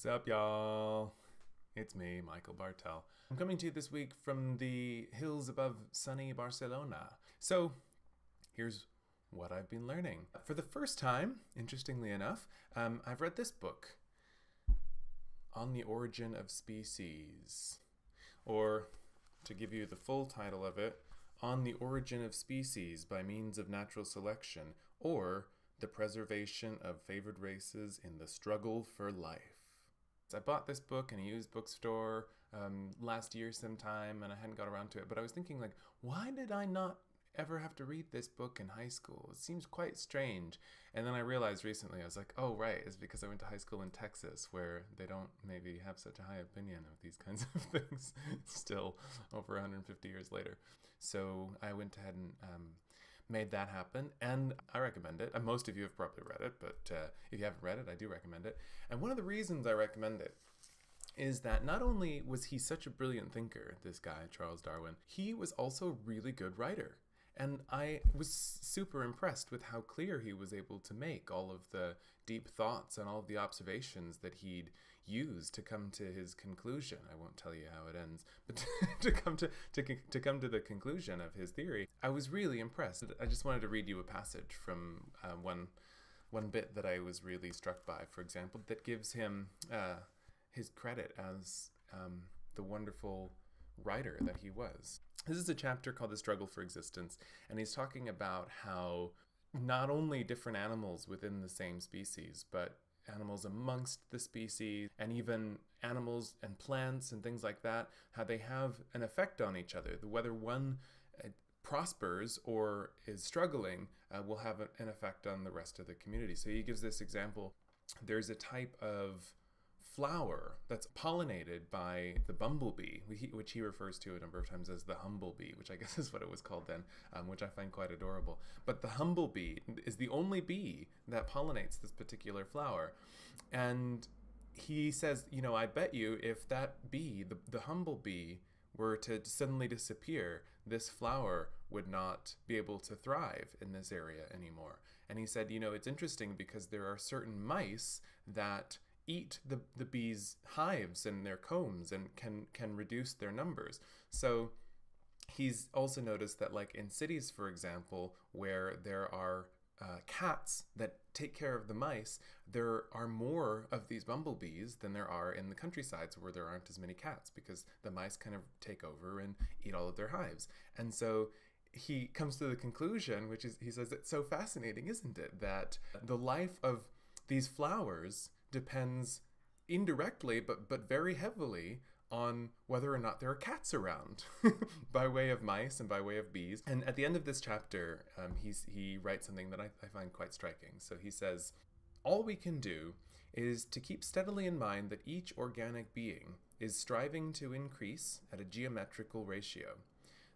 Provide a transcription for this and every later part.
What's up, y'all? It's me, Michael Bartel. I'm coming to you this week from the hills above sunny Barcelona. So, here's what I've been learning. For the first time, interestingly enough, I've read this book, On the Origin of Species. Or, to give you the full title of it, On the Origin of Species by Means of Natural Selection, or The Preservation of Favored Races in the Struggle for Life. I bought this book in a used bookstore last year sometime, and I hadn't got around to it, but I was thinking, like, why did I not ever have to read this book in high school? It seems quite strange. And then I realized recently, I was like, oh, right, it's because I went to high school in Texas, where they don't maybe have such a high opinion of these kinds of things still over 150 years later. So I went ahead and made that happen, and I recommend it. And most of you have probably read it, but if you haven't read it, I do recommend it. And one of the reasons I recommend it is that not only was he such a brilliant thinker, this guy, Charles Darwin, he was also a really good writer. And I was super impressed with how clear he was able to make all of the deep thoughts and all of the observations that he'd used to come to his conclusion. I won't tell you how it ends, but to come to the conclusion of his theory, I was really impressed. I just wanted to read you a passage from one bit that I was really struck by, for example, that gives him his credit as the wonderful writer that he was. This is a chapter called The Struggle for Existence, and he's talking about how not only different animals within the same species, but animals amongst the species, and even animals and plants and things like that, how they have an effect on each other. Whether one prospers or is struggling will have an effect on the rest of the community. So he gives this example. There's a type of flower that's pollinated by the bumblebee, which he refers to a number of times as the humblebee, which I guess is what it was called then, which I find quite adorable. But the humblebee is the only bee that pollinates this particular flower. And he says, I bet you if that bee, the humblebee, were to suddenly disappear, this flower would not be able to thrive in this area anymore. And he said, it's interesting because there are certain mice that eat the bees' hives and their combs and can reduce their numbers. So he's also noticed that, like in cities, for example, where there are cats that take care of the mice, there are more of these bumblebees than there are in the countrysides where there aren't as many cats, because the mice kind of take over and eat all of their hives. And so he comes to the conclusion, which is, he says, it's so fascinating, isn't it, that the life of these flowers depends indirectly but very heavily on whether or not there are cats around by way of mice and by way of bees. And at the end of this chapter, he writes something that I find quite striking. So he says, all we can do is to keep steadily in mind that each organic being is striving to increase at a geometrical ratio,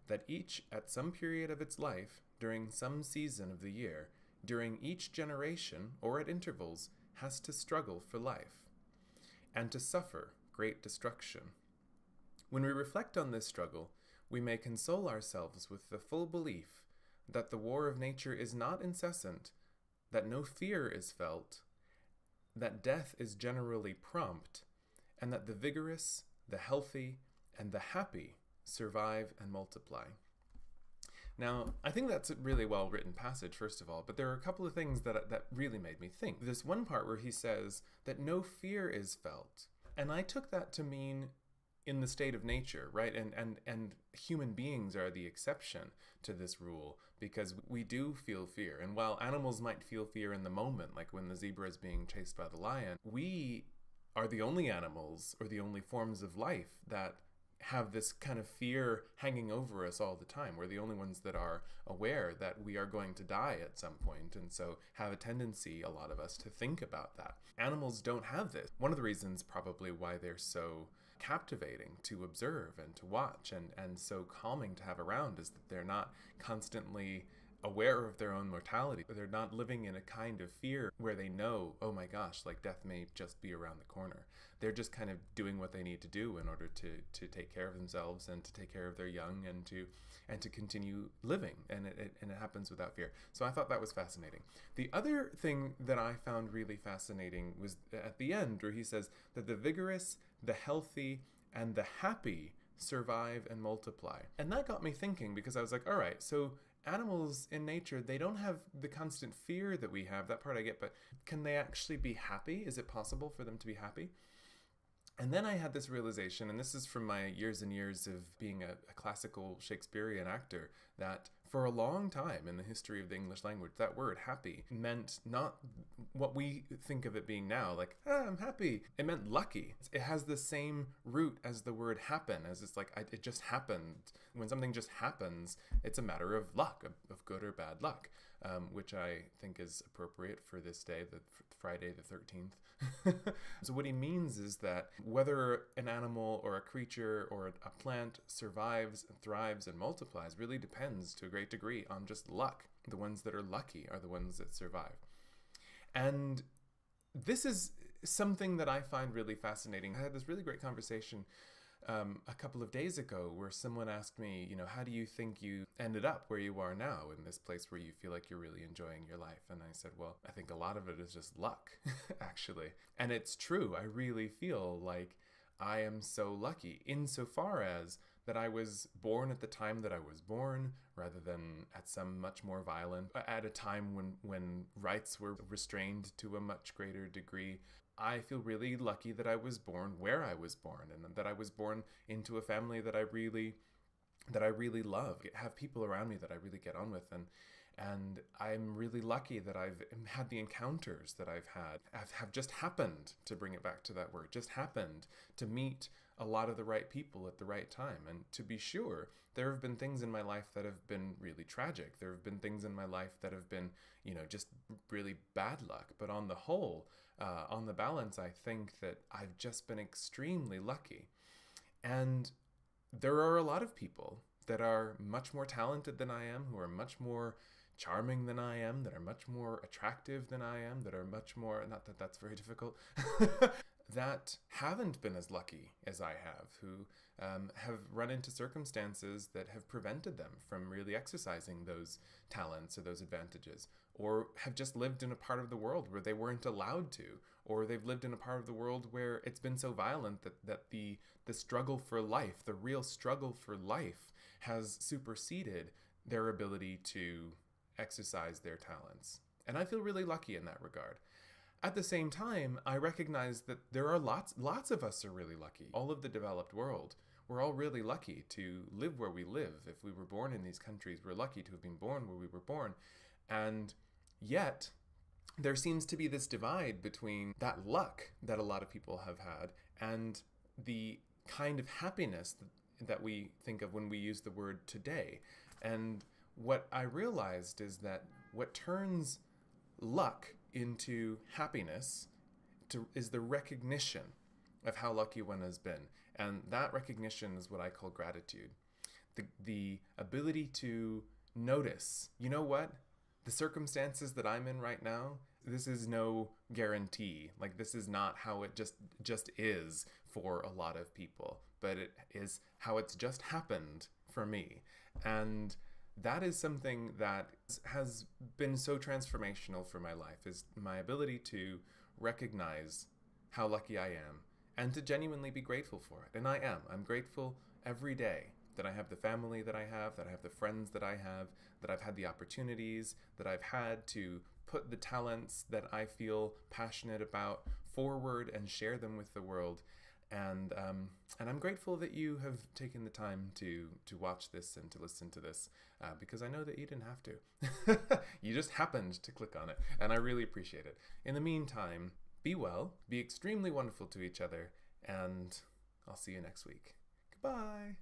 that each at some period of its life, during some season of the year, during each generation, or at intervals, has to struggle for life, and to suffer great destruction. When we reflect on this struggle, we may console ourselves with the full belief that the war of nature is not incessant, that no fear is felt, that death is generally prompt, and that the vigorous, the healthy, and the happy survive and multiply. Now, I think that's a really well-written passage, first of all, but there are a couple of things that really made me think. This one part where he says that no fear is felt, and I took that to mean in the state of nature, right? And human beings are the exception to this rule, because we do feel fear. And while animals might feel fear in the moment, like when the zebra is being chased by the lion, we are the only animals or the only forms of life that have this kind of fear hanging over us all the time. We're the only ones that are aware that we are going to die at some point, and so have a tendency, a lot of us, to think about that. Animals don't have this. One of the reasons probably why they're so captivating to observe and to watch and so calming to have around is that they're not constantly aware of their own mortality. They're not living in a kind of fear where they know, oh my gosh, like death may just be around the corner. They're just kind of doing what they need to do in order to take care of themselves and to take care of their young and to continue living. And it happens without fear. So I thought that was fascinating. The other thing that I found really fascinating was at the end where he says that the vigorous, the healthy, and the happy survive and multiply. And that got me thinking, because I was like, all right, so animals in nature, they don't have the constant fear that we have. That part I get, but can they actually be happy? Is it possible for them to be happy? And then I had this realization, and this is from my years and years of being a classical Shakespearean actor, that for a long time in the history of the English language, that word happy meant not what we think of it being now, like, I'm happy. It meant lucky. It has the same root as the word happen, as it's like, it just happened. When something just happens, it's a matter of luck, of good or bad luck, which I think is appropriate for this day, Friday the 13th. So what he means is that whether an animal or a creature or a plant survives and thrives and multiplies really depends to a great degree on just luck. The ones that are lucky are the ones that survive. And this is something that I find really fascinating. I had this really great conversation a couple of days ago where someone asked me, how do you think you ended up where you are now in this place where you feel like you're really enjoying your life? And I said, well, I think a lot of it is just luck, actually. And it's true. I really feel like I am so lucky insofar as that I was born at the time that I was born, rather than at some much more violent, at a time when rights were restrained to a much greater degree. I feel really lucky that I was born where I was born, and that I was born into a family that I really love. I have people around me that I really get on with, and I'm really lucky that I've had the encounters that I've had. Have just happened, to bring it back to that word, just happened to meet a lot of the right people at the right time. And to be sure, there have been things in my life that have been really tragic. There have been things in my life that have been, just really bad luck. But on the whole, on the balance, I think that I've just been extremely lucky. And there are a lot of people that are much more talented than I am, who are much more charming than I am, that are much more attractive than I am, that are much more, not that that's very difficult, that haven't been as lucky as I have, who have run into circumstances that have prevented them from really exercising those talents or those advantages, or have just lived in a part of the world where they weren't allowed to, or they've lived in a part of the world where it's been so violent that the struggle for life, the real struggle for life, has superseded their ability to exercise their talents. And I feel really lucky in that regard. At the same time, I recognize that there are lots of us are really lucky. All of the developed world, we're all really lucky to live where we live. If we were born in these countries, we're lucky to have been born where we were born. And yet, there seems to be this divide between that luck that a lot of people have had and the kind of happiness that we think of when we use the word today. And what I realized is that what turns luck into happiness is the recognition of how lucky one has been. And that recognition is what I call gratitude. The ability to notice, you know what? The circumstances that I'm in right now, this is no guarantee. Like, this is not how it just is for a lot of people, but it is how it's just happened for me. And that is something that has been so transformational for my life, is my ability to recognize how lucky I am and to genuinely be grateful for it. And I am. I'm grateful every day that I have the family that I have the friends that I have, that I've had the opportunities, that I've had to put the talents that I feel passionate about forward and share them with the world. And I'm grateful that you have taken the time to watch this and to listen to this, because I know that you didn't have to. You just happened to click on it, and I really appreciate it. In the meantime, be well, be extremely wonderful to each other, and I'll see you next week. Goodbye.